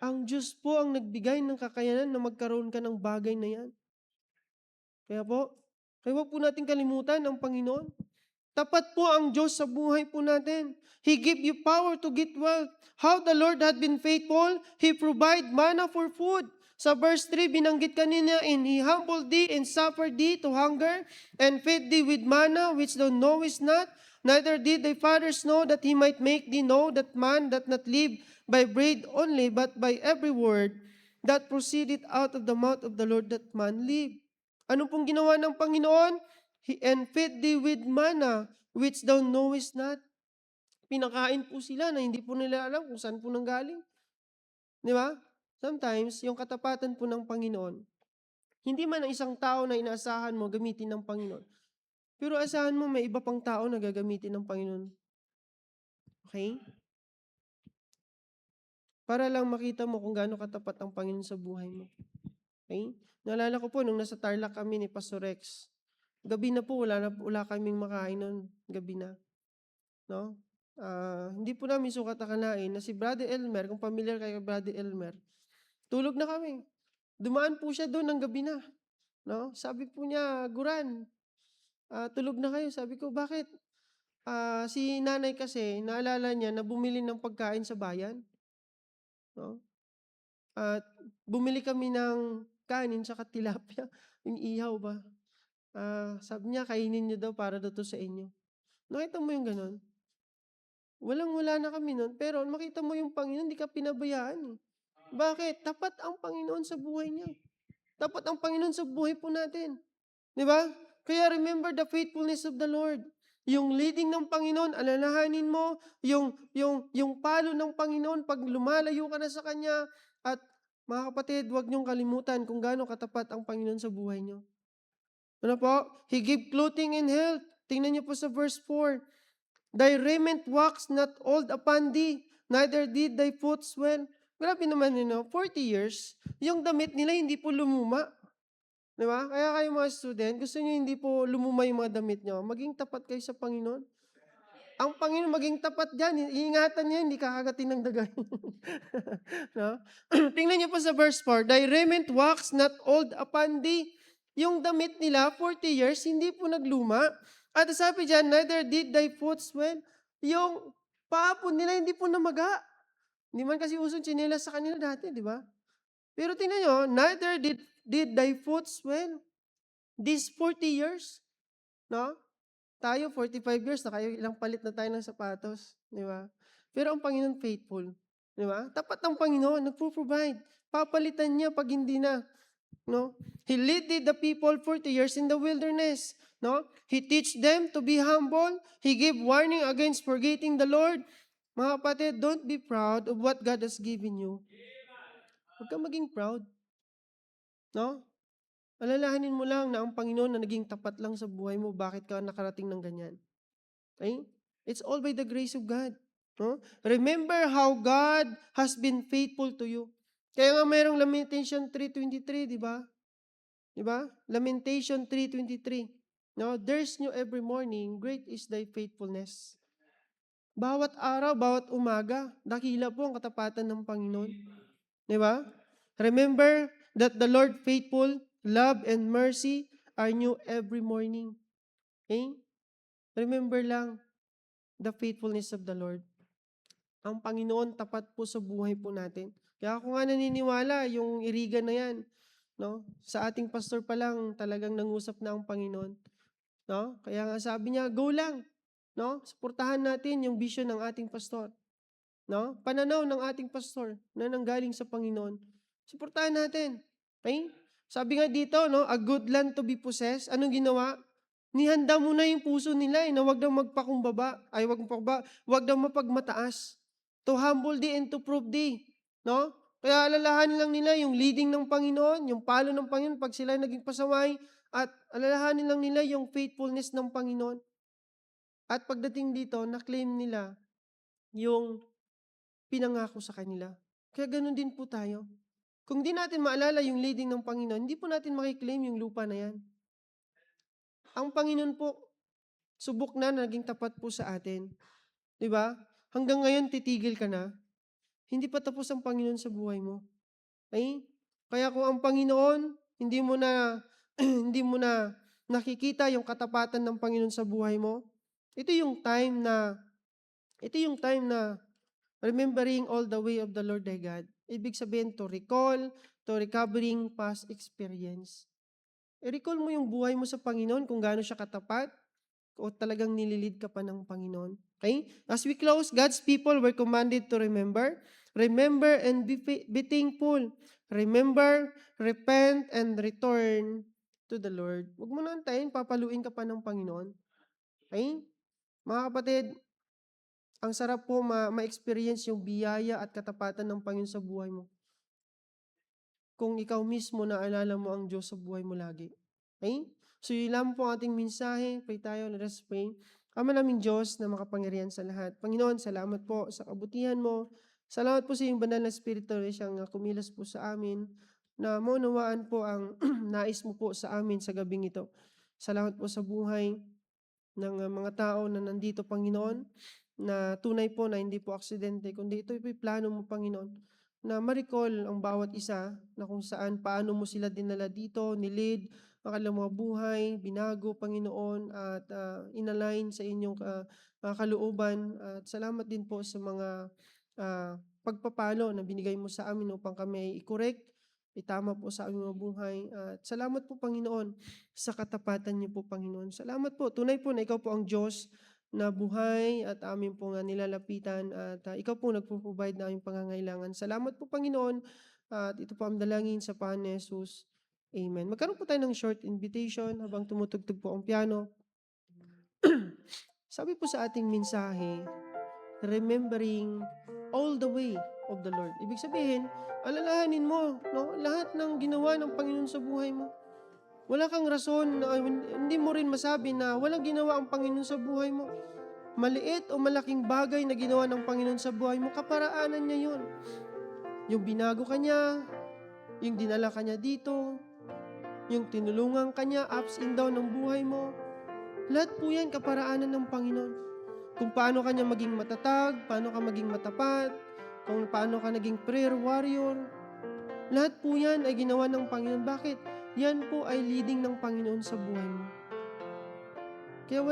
Ang Diyos po ang nagbigay ng kakayanan na magkaroon ka ng bagay na yan. Kaya huwag po natin kalimutan ang Panginoon. Tapat po ang Diyos sa buhay po natin. He give you power to get wealth. How the Lord had been faithful, He provide manna for food. Sa verse 3, binanggit kanina, "And He humbled thee and suffered thee to hunger, and fed thee with manna which thou knowest not, neither did thy fathers know, that He might make thee know that man doth not live by bread only, but by every word that proceedeth out of the mouth of the Lord that man live." Ano pong ginawa ng Panginoon? "And fed thee with manna, which thou knowest not." Pinakain po sila na hindi po nila alam kung saan po nanggaling. Di ba? Sometimes, yung katapatan po ng Panginoon, hindi man ang isang tao na inaasahan mo gamitin ng Panginoon, pero asahan mo may iba pang tao na gagamitin ng Panginoon. Okay? Para lang makita mo kung gaano katapat ang Panginoon sa buhay mo. Okay? Naalala ko po, nung nasa Tarlac kami ni Pastor Rex, gabi na po, wala kaming makain noon, gabi na. No? Hindi po namin sukat akalain na si Brother Elmer, kung familiar kayo kay Brother Elmer, tulog na kami. Dumaan po siya doon ng gabi na. No? Sabi po niya, Guran, tulog na kayo. Sabi ko, bakit? Si nanay kasi, naalala niya na bumili ng pagkain sa bayan. No? At bumili kami ng kanin sa tilapia. Yung ihaw ba? Sabi niya, kainin niyo daw para daw to sa inyo. Nakita mo yung ganon? Walang-wala na kami nun, pero makita mo yung Panginoon, hindi ka pinabayaan eh. Bakit? Tapat ang Panginoon sa buhay niya. Tapat ang Panginoon sa buhay po natin. Di ba? Kaya remember the faithfulness of the Lord. Yung leading ng Panginoon, alalahanin mo, yung palo ng Panginoon, pag lumalayo ka na sa Kanya, at mga kapatid, huwag niyong kalimutan kung gaano katapat ang Panginoon sa buhay niyo. Ano po? He gave clothing and health. Tingnan niyo po sa verse 4. Thy raiment wax not old upon thee, neither did thy foot swell. Grabe naman yun, 40 years, yung damit nila hindi po lumuma. Di ba? Kaya kayo mga student, gusto nyo hindi po lumuma yung mga damit nyo, maging tapat kayo sa Panginoon. Ang Panginoon maging tapat dyan, iingatan niya, hindi kakagatin ng daga. No? Tingnan niyo po sa verse 4, thy raiment wax not old upon thee. Yung damit nila, 40 years, hindi po nagluma. At sabi dyan, neither did thy foot swell. Yung paa po nila, hindi po namaga. Hindi man kasi usong tsinelas sa kanila dati, di ba? Pero tingnan nyo, neither did thy foot swell. These 40 years, no? Tayo, 45 years, na kayo ilang palit na tayo ng sapatos, di ba? Pero ang Panginoon faithful, di ba? Tapat ang Panginoon, nagpo-provide. Papalitan niya pag hindi na, no? He led the people 40 years in the wilderness, no? He teach them to be humble. He gave warning against forgetting the Lord. Mga kapatid, don't be proud of what God has given you. Huwag kang maging proud. No? Alalahanin mo lang na ang Panginoon na naging tapat lang sa buhay mo, bakit ka nakarating ng ganyan. Okay? It's all by the grace of God. No? Remember how God has been faithful to you. Kaya nga mayroong Lamentation 3:23, di ba? Di ba? Lamentation 3:23. No, there's new every morning, great is thy faithfulness. Bawat araw, bawat umaga, dakila po ang katapatan ng Panginoon. Di ba? Remember that the Lord faithful, love and mercy are new every morning. Okay? Remember lang the faithfulness of the Lord. Ang Panginoon tapat po sa buhay po natin. Kaya ako nga naniniwala, yung irigan na yan, no? Sa ating pastor pa lang, talagang nangusap na ang Panginoon. No? Kaya nga sabi niya, go lang. No? Suportahan natin yung vision ng ating pastor. No? Pananaw ng ating pastor na nanggaling sa Panginoon. Suportahan natin. Okay? Sabi nga dito, no, a good land to be possessed. Anong ginawa? Nihanda mo na yung puso nila na wag daw magpakumbaba, wag daw mapagmataas. To humble thee and to prove thee. No? Kaya alalahanin lang nila yung leading ng Panginoon, yung palo ng Panginoon pag sila naging pasaway, at alalahanin lang nila yung faithfulness ng Panginoon. At pagdating dito, na-claim nila yung pinangako sa kanila. Kaya ganun din po tayo. Kung di natin maalala yung leading ng Panginoon, hindi po natin makiklaim yung lupa na yan. Ang Panginoon po, subok na naging tapat po sa atin. Di ba? Hanggang ngayon, titigil ka na. Hindi pa tapos ang Panginoon sa buhay mo. Okay? Kaya kung ang Panginoon, hindi mo na hindi mo na nakikita yung katapatan ng Panginoon sa buhay mo, ito yung time na remembering all the way of the Lord thy God. Ibig sabihin to recall, to recovering past experience. I-recall mo yung buhay mo sa Panginoon kung gaano siya katapat o talagang nililid ka pa ng Panginoon. Okay? As we close, God's people were commanded to remember. Remember and be thankful. Remember, repent, and return to the Lord. Huwag mo na antayin, papaluin ka pa ng Panginoon. Okay? Mga kapatid, ang sarap po ma-experience yung biyaya at katapatan ng Panginoon sa buhay mo. Kung ikaw mismo naalala mo ang Diyos sa buhay mo lagi. Okay? So yun lang po ang ating mensahe. Pray tayo, let us pray. Ama naming Diyos na makapangyarihan sa lahat. Panginoon, salamat po sa kabutihan mo. Salamat po sa iyong banal na Espiritu na siyang kumilos po sa amin, na maunawaan po ang nais mo po sa amin sa gabing ito. Salamat po sa buhay ng mga tao na nandito, Panginoon. na tunay po na hindi po aksidente, kundi ito po'y plano mo, Panginoon, na ma-recall ang bawat isa na kung saan paano mo sila dinala dito, ni-lead ang kanilang mga buhay, binago, Panginoon, at inalign sa inyong kalooban. At salamat din po sa mga pagpapalo na binigay mo sa amin upang kami ay i-correct, itama po sa aming mga buhay. At salamat po, Panginoon, sa katapatan niyo po, Panginoon. Salamat po. Tunay po na ikaw po ang Diyos na buhay at amin po nga nilalapitan at ikaw po nagpo-provide na aming pangangailangan. Salamat po, Panginoon, at ito po ang dalangin sa pangalan ni Jesus. Amen. Magkaroon po tayo ng short invitation habang tumutugtog po ang piano. Sabi po sa ating mensahe, remembering all the way of the Lord. Ibig sabihin, alalahanin mo, no, lahat ng ginawa ng Panginoon sa buhay mo. Wala kang rason, hindi mo rin masabi na walang ginawa ang Panginoon sa buhay mo. Maliit o malaking bagay na ginawa ng Panginoon sa buhay mo, kaparaanan niya yun. Yung binago ka niya, yung dinala ka niya dito, yung tinulungan ka niya, ups and down ng buhay mo. Lahat po yan kaparaanan ng Panginoon. Kung paano ka niya maging matatag, paano ka maging matapat, kung paano ka naging prayer warrior. Lahat po yan ay ginawa ng Panginoon. Bakit? Yan po ay leading ng Panginoon sa buhay mo. Kaya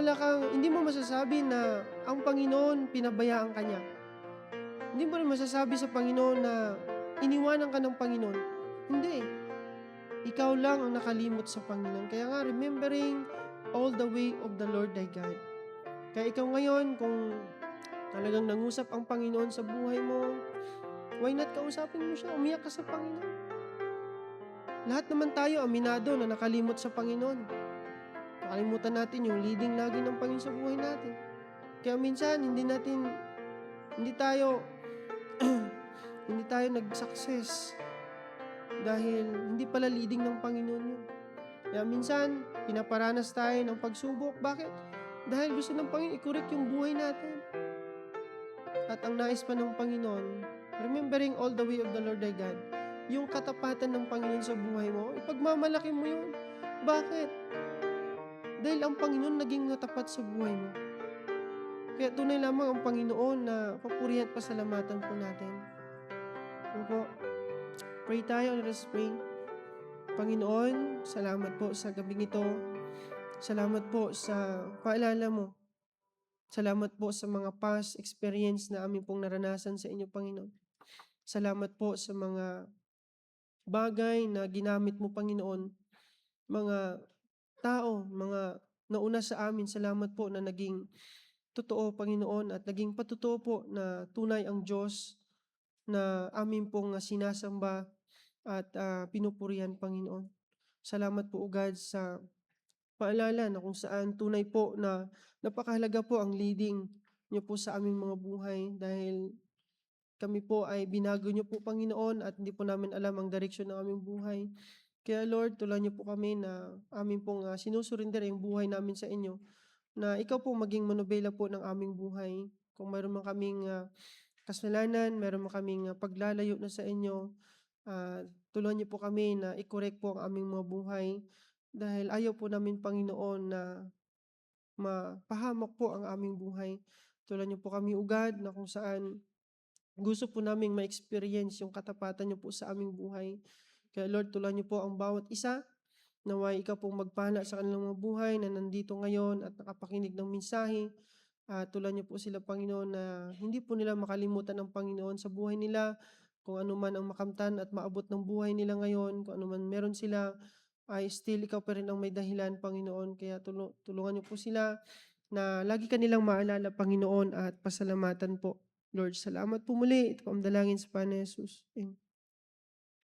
hindi mo masasabi na ang Panginoon pinabayaan ka niya. Hindi mo rin masasabi sa Panginoon na iniwanan ka ng Panginoon. Hindi. Ikaw lang ang nakalimot sa Panginoon. Kaya nga, remembering all the way of the Lord thy God. Kaya ikaw ngayon, kung talagang nangusap ang Panginoon sa buhay mo, why not kausapin mo siya? Umiyak ka sa Panginoon. Lahat naman tayo aminado na nakalimot sa Panginoon. Nakalimutan natin yung leading lagi ng Panginoon sa buhay natin. Kaya minsan, hindi tayo nag-success dahil hindi pala leading ng Panginoon yun. Kaya minsan, pinaparanas tayo ng pagsubok. Bakit? Dahil gusto ng Panginoon i-correct yung buhay natin. At ang nais pa ng Panginoon, remembering all the way of the Lord thy God, yung katapatan ng Panginoon sa buhay mo, ipagmamalaki mo yun. Bakit? Dahil ang Panginoon naging natapat sa buhay mo. Kaya tunay lamang ang Panginoon na papurihan at pasalamatan po natin. Po, pray tayo, let us pray. Panginoon, salamat po sa gabing ito. Salamat po sa paalala mo. Salamat po sa mga past experience na amin pong naranasan sa inyo, Panginoon. Salamat po sa mga bagay na ginamit mo, Panginoon. Mga tao, mga nauna sa amin, salamat po na naging totoo, Panginoon, at naging patotoo po na tunay ang Diyos na amin pong sinasamba at pinupurihan, Panginoon. Salamat po, O God, sa paalala na kung saan tunay po na napakahalaga po ang leading niyo po sa aming mga buhay dahil kami po ay binago niyo po, Panginoon, at hindi po namin alam ang direksyon ng aming buhay. Kaya Lord, tulungan niyo po kami na amin pong sinusurinder yung buhay namin sa inyo, na ikaw po maging manubela po ng aming buhay. Kung mayroon man kaming kasalanan, mayroon man kaming paglalayo na sa inyo, tulungan niyo po kami na i-correct po ang aming mga buhay. Dahil ayaw po namin, Panginoon, na mapahamak po ang aming buhay. Tulungan niyo po kami, ugad, na kung saan gusto po namin ma-experience yung katapatan niyo po sa aming buhay. Kaya Lord, tulungan niyo po ang bawat isa. Naway ikaw pong magpala sa kanilang mga buhay na nandito ngayon at nakapakinig ng mensahe. Tulungan niyo po sila, Panginoon, na hindi po nila makalimutan ang Panginoon sa buhay nila. Kung ano man ang makamtan at maabot ng buhay nila ngayon, kung ano man meron sila, ay still ikaw pa rin ang may dahilan, Panginoon. Kaya tulungan niyo po sila na lagi kanilang maalala, Panginoon, at pasalamatan po. Lord, salamat po muli. Ito po ang dalangin sa pangalan ni Jesus. Amen.